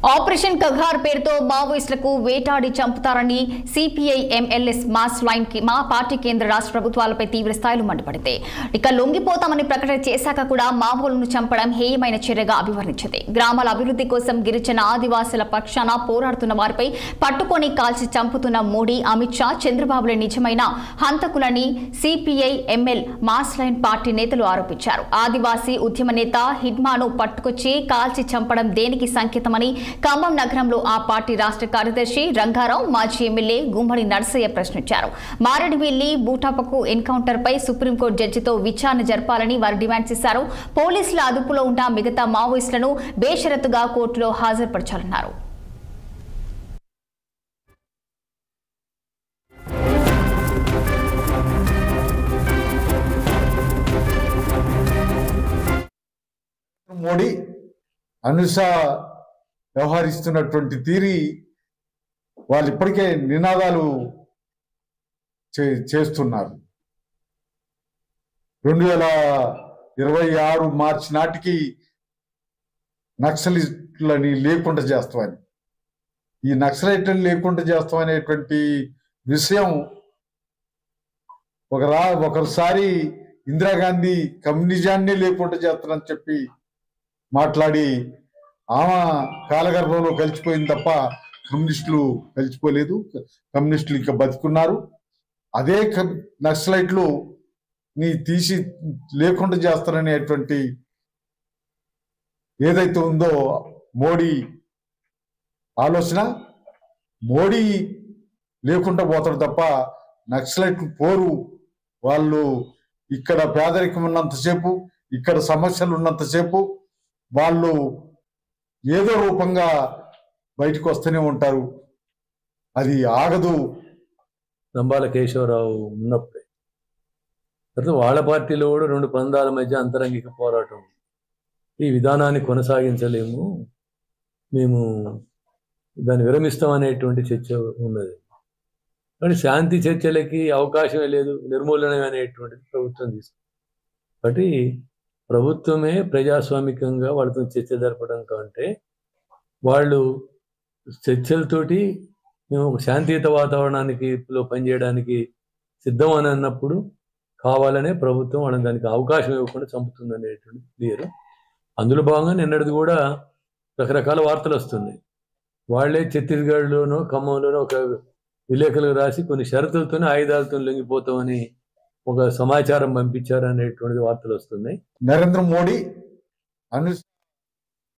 Operation Kagar పేరుతో మావోయిస్టులకు వేటాడి చంపుతారని సిపిఐ ఎంఎల్ఎస్ మాస్ లైన్ కి మా పార్టీ కేంద్ర రాష్ట్ర ప్రభుత్వాలపై తీవ్ర స్థాయిలో మండిపడింది. ఇక లొంగిపోతామని ప్రకటన చేశాక కూడా మావోలను చంపడం హేయమైన చర్యగా అభివర్ణించింది. గ్రామాల అభివృద్ధి కోసం గిరిజన ఆదివాసుల పక్షాన పోరాడుతున్న వారిపై పట్టుకొని కాల్చి చంపుతున్న మోడీ, అమిత్ షా, చంద్రబాబుల నిజమైన హంతకులని CPI ML mass line party నేతలు ఆరోపించారు. ఆదివాసీ ఉద్యమ నేత హిడ్మాను పట్టుకొచ్చి కాల్చి చంపడం దేనికి సంకేతమని ఖమ్మం నగరంలో ఆ పార్టీ రాష్ట్ర కార్యదర్శి రంగారావు, మాజీ ఎమ్మెల్యే గుమ్మడి నర్సయ్య ప్రశ్నించారు. మారేడుమిల్లి బూటాపకు ఎన్కౌంటర్ పై సుప్రీంకోర్టు జడ్జితో విచారణ జరపాలని వారు డిమాండ్ చేశారు. పోలీసుల అదుపులో ఉన్న మిగతా మావోయిస్టులను బేషరతుగా కోర్టులో హాజరుపరచాలన్నారు. మోడీ అనుసా వ్యవహరిస్తున్నటువంటి తీరి వాళ్ళు ఇప్పటికే నినాదాలు చేస్తున్నారు. 2026 మార్చి నాటికి నక్సలిస్టులని లేకుండా చేస్తామని, ఈ నక్సలైట్లను లేకుండా చేస్తామనేటువంటి విషయం ఒకసారి ఇందిరాగాంధీ కమ్యూనిజాన్ని లేకుండా చేస్తానని చెప్పి మాట్లాడి ఆమె కాలగర్భంలో కలిసిపోయింది తప్ప కమ్యూనిస్టులు కలిసిపోలేదు. కమ్యూనిస్టులు ఇంకా బతుకున్నారు. అదే నక్సలైట్లు ని తీసి లేకుండా చేస్తారనేటువంటి ఏదైతే ఉందో మోడీ ఆలోచన, మోడీ లేకుండా పోతాడు తప్ప నక్సలైట్లు పోరు. వాళ్ళు ఇక్కడ పేదరికం ఉన్నంతసేపు, ఇక్కడ సమస్యలు ఉన్నంతసేపు వాళ్ళు ఏదో రూపంగా బయటకు వస్తూనే ఉంటారు. అది ఆగదు. నంబాల కేశవరావు ఉన్నప్పుడే తర్వాత వాళ్ళ పార్టీలో కూడా 2 పందాల మధ్య అంతరంగిక పోరాటం. ఈ విధానాన్ని కొనసాగించలేము, మేము దాన్ని విరమిస్తామనేటువంటి చర్చ ఉన్నది. కానీ శాంతి చర్చలకి అవకాశమే లేదు, నిర్మూలన అనేటువంటిది ప్రభుత్వం తీసుకుంది. కాబట్టి ప్రభుత్వమే ప్రజాస్వామికంగా వాళ్ళతో చర్చ జరపడం కంటే వాళ్ళు చర్చలతోటి మేము ఒక శాంతియుత వాతావరణానికి పనిచేయడానికి సిద్ధం అని అన్నప్పుడు కావాలనే ప్రభుత్వం వాళ్ళని దానికి అవకాశం ఇవ్వకుండా చంపుతుంది అనేటువంటి క్లియర్. అందులో భాగంగా నిన్నటిది కూడా రకరకాల వార్తలు వస్తున్నాయి. వాళ్ళే ఛత్తీస్గఢ్లోనో ఖమ్మంలోనో ఒక విలేకరులు రాసి కొన్ని షరతులతోనే ఆయుధాలతో లొంగిపోతామని ఒక సమాచారం పంపించారనేటువంటిది వార్తలు వస్తున్నాయి. నరేంద్ర మోడీ